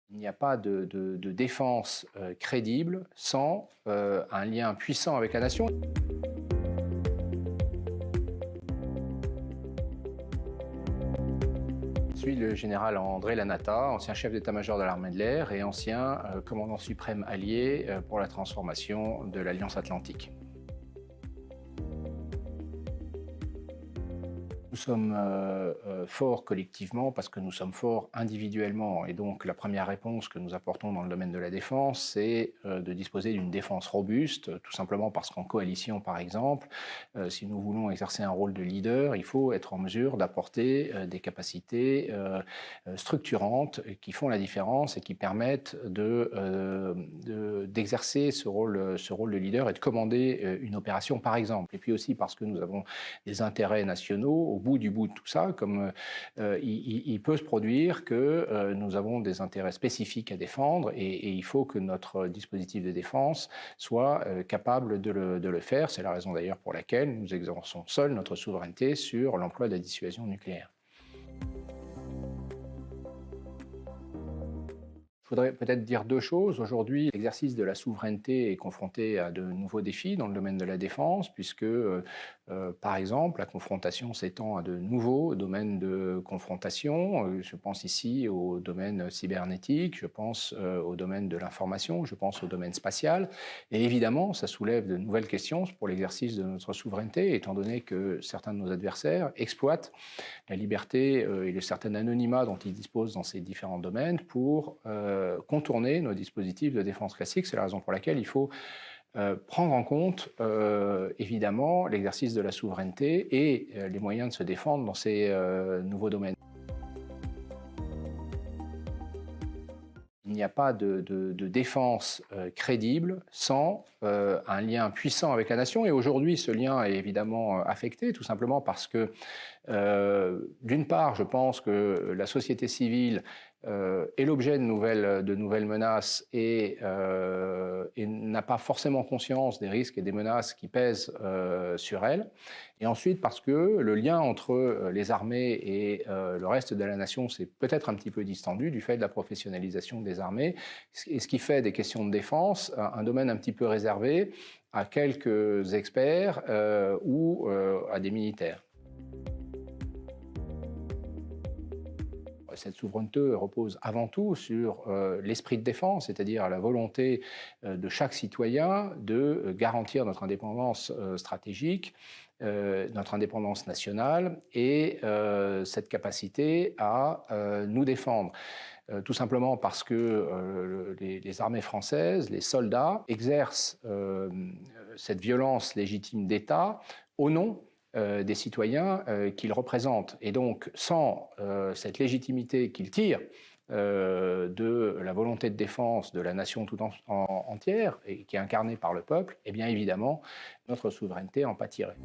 Il n'y a pas de défense crédible sans un lien puissant avec la nation. Je suis le général André Lanata, ancien chef d'état-major de l'armée de l'air et ancien commandant suprême allié pour la transformation de l'Alliance Atlantique. Nous sommes forts collectivement parce que nous sommes forts individuellement. Et donc la première réponse que nous apportons dans le domaine de la défense, c'est de disposer d'une défense robuste, tout simplement parce qu'en coalition, par exemple, si nous voulons exercer un rôle de leader, il faut être en mesure d'apporter des capacités structurantes qui font la différence et qui permettent d'exercer ce rôle de leader et de commander une opération, par exemple. Et puis aussi parce que nous avons des intérêts nationaux. Au bout de tout ça, comme il peut se produire que nous avons des intérêts spécifiques à défendre et il faut que notre dispositif de défense soit capable de le faire. C'est la raison d'ailleurs pour laquelle nous exerçons seuls notre souveraineté sur l'emploi de la dissuasion nucléaire. Je voudrais peut-être dire deux choses. Aujourd'hui, l'exercice de la souveraineté est confronté à de nouveaux défis dans le domaine de la défense, puisque, par exemple, la confrontation s'étend à de nouveaux domaines de confrontation. Je pense ici au domaine cybernétique, je pense au domaine de l'information, je pense au domaine spatial. Et évidemment, ça soulève de nouvelles questions pour l'exercice de notre souveraineté, étant donné que certains de nos adversaires exploitent la liberté et le certain anonymat dont ils disposent dans ces différents domaines pour contourner nos dispositifs de défense classiques. C'est la raison pour laquelle il faut prendre en compte évidemment l'exercice de la souveraineté et les moyens de se défendre dans ces nouveaux domaines. Il n'y a pas de défense crédible sans un lien puissant avec la nation. Et aujourd'hui, ce lien est évidemment affecté, tout simplement parce que, d'une part, je pense que la société civile est l'objet de nouvelles menaces et n'a pas forcément conscience des risques et des menaces qui pèsent sur elle. Et ensuite, parce que le lien entre les armées et le reste de la nation s'est peut-être un petit peu distendu du fait de la professionnalisation des armées, et ce qui fait des questions de défense un domaine un petit peu réservé à quelques experts ou à des militaires. Cette souveraineté repose avant tout sur l'esprit de défense, c'est-à-dire la volonté de chaque citoyen de garantir notre indépendance stratégique, notre indépendance nationale et cette capacité à nous défendre. Tout simplement parce que les armées françaises, les soldats, exercent cette violence légitime d'État au nom des citoyens qu'ils représentent. Et donc, sans cette légitimité qu'ils tirent de la volonté de défense de la nation tout entière, et qui est incarnée par le peuple, eh bien évidemment, notre souveraineté en pâtirait.